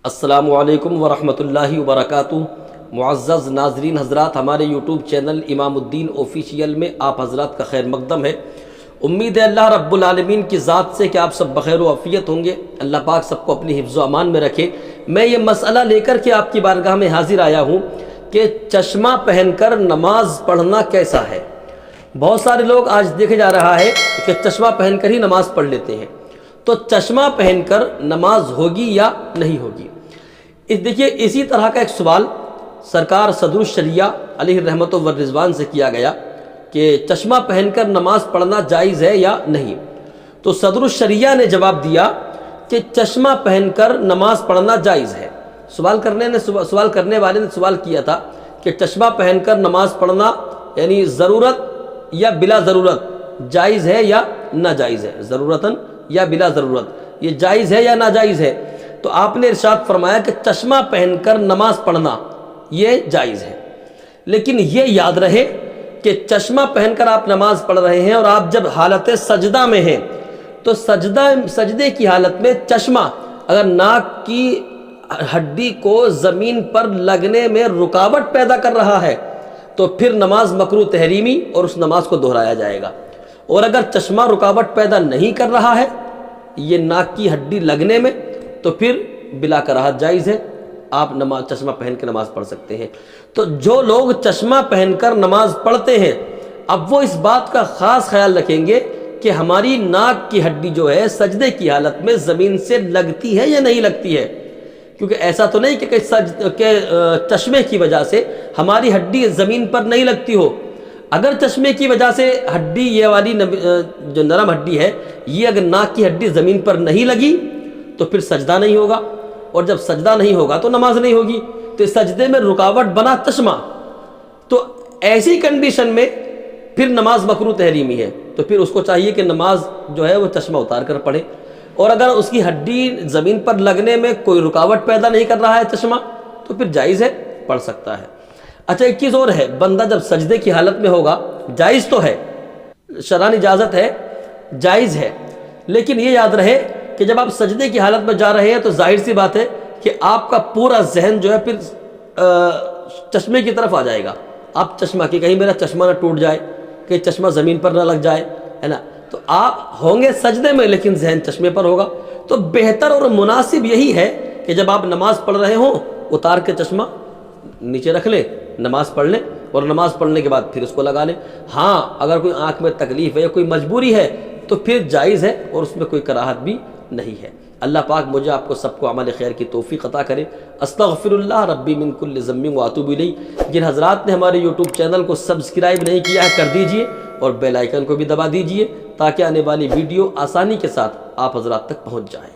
السلام علیکم ورحمۃ اللہ وبرکاتہ۔ معزز ناظرین حضرات، ہمارے یوٹیوب چینل امام الدین آفیشیل میں آپ حضرات کا خیر مقدم ہے۔ امید ہے اللہ رب العالمین کی ذات سے کہ آپ سب بخیر و عافیت ہوں گے۔ اللہ پاک سب کو اپنی حفظ و امان میں رکھے۔ میں یہ مسئلہ لے کر کے آپ کی بارگاہ میں حاضر آیا ہوں کہ چشمہ پہن کر نماز پڑھنا کیسا ہے۔ بہت سارے لوگ آج دیکھا جا رہا ہے کہ چشمہ پہن کر ہی نماز پڑھ لیتے ہیں، تو چشمہ پہن کر نماز ہوگی یا نہیں ہوگی؟ دیکھیے، اسی طرح کا ایک سوال سرکار صدر الشریعہ علیہ الرحمۃ والرضوان سے کیا گیا کہ چشمہ پہن کر نماز پڑھنا جائز ہے یا نہیں۔ تو صدر الشریعہ نے جواب دیا کہ چشمہ پہن کر نماز پڑھنا جائز ہے۔ سوال کرنے والے نے سوال کیا تھا کہ چشمہ پہن کر نماز پڑھنا یعنی ضرورت یا بلا ضرورت جائز ہے یا ناجائز ہے، ضرورتاً یا بلا ضرورت یہ جائز ہے یا ناجائز ہے؟ تو آپ نے ارشاد فرمایا کہ چشمہ پہن کر نماز پڑھنا یہ جائز ہے، لیکن یہ یاد رہے کہ چشمہ پہن کر آپ نماز پڑھ رہے ہیں اور آپ جب حالت سجدہ میں ہیں تو سجدے کی حالت میں چشمہ اگر ناک کی ہڈی کو زمین پر لگنے میں رکاوٹ پیدا کر رہا ہے تو پھر نماز مکروہ تحریمی اور اس نماز کو دہرایا جائے گا، اور اگر چشمہ رکاوٹ پیدا نہیں کر رہا ہے یہ ناک کی ہڈی لگنے میں تو پھر بلا کراہت جائز ہے، آپ چشمہ پہن کے نماز پڑھ سکتے ہیں۔ تو جو لوگ چشمہ پہن کر نماز پڑھتے ہیں اب وہ اس بات کا خاص خیال رکھیں گے کہ ہماری ناک کی ہڈی جو ہے سجدے کی حالت میں زمین سے لگتی ہے یا نہیں لگتی ہے، کیونکہ ایسا تو نہیں کہ چشمے کی وجہ سے ہماری ہڈی زمین پر نہیں لگتی ہو۔ اگر چشمے کی وجہ سے ہڈی یہ والی جو نرم ہڈی ہے یہ اگر ناک کی ہڈی زمین پر نہیں لگی تو پھر سجدہ نہیں ہوگا، اور جب سجدہ نہیں ہوگا تو نماز نہیں ہوگی۔ تو سجدے میں رکاوٹ بنا چشمہ، تو ایسی کنڈیشن میں پھر نماز مکروہ تحریمی ہے، تو پھر اس کو چاہیے کہ نماز جو ہے وہ چشمہ اتار کر پڑھے، اور اگر اس کی ہڈی زمین پر لگنے میں کوئی رکاوٹ پیدا نہیں کر رہا ہے چشمہ تو پھر جائز ہے، پڑھ سکتا ہے۔ اچھا، ایک چیز اور ہے، بندہ جب سجدے کی حالت میں ہوگا، جائز تو ہے، شرعاً اجازت ہے، جائز ہے، لیکن یہ یاد رہے کہ جب آپ سجدے کی حالت میں جا رہے ہیں تو ظاہر سی بات ہے کہ آپ کا پورا ذہن جو ہے پھر چشمے کی طرف آ جائے گا۔ آپ چشمہ کہ کہیں میرا چشمہ نہ ٹوٹ جائے، کہ چشمہ زمین پر نہ لگ جائے، ہے نا، تو آپ ہوں گے سجدے میں لیکن ذہن چشمے پر ہوگا۔ تو بہتر اور مناسب یہی ہے کہ جب آپ نماز پڑھ رہے ہوں اتار کے چشمہ نیچے رکھ لیں، نماز پڑھ لیں، اور نماز پڑھنے کے بعد پھر اس کو لگا لیں۔ ہاں، اگر کوئی آنکھ میں تکلیف ہے یا کوئی مجبوری ہے تو پھر جائز ہے اور اس میں کوئی کراہت بھی نہیں ہے۔ اللہ پاک مجھے آپ کو سب کو عمل خیر کی توفیق عطا کرے۔ استغفر اللہ ربی من کل ذنب واتوب الیہ۔ جن حضرات نے ہمارے یوٹیوب چینل کو سبسکرائب نہیں کیا ہے کر دیجئے، اور بیل آئیکن کو بھی دبا دیجئے تاکہ آنے والی ویڈیو آسانی کے ساتھ آپ حضرات تک پہنچ جائے۔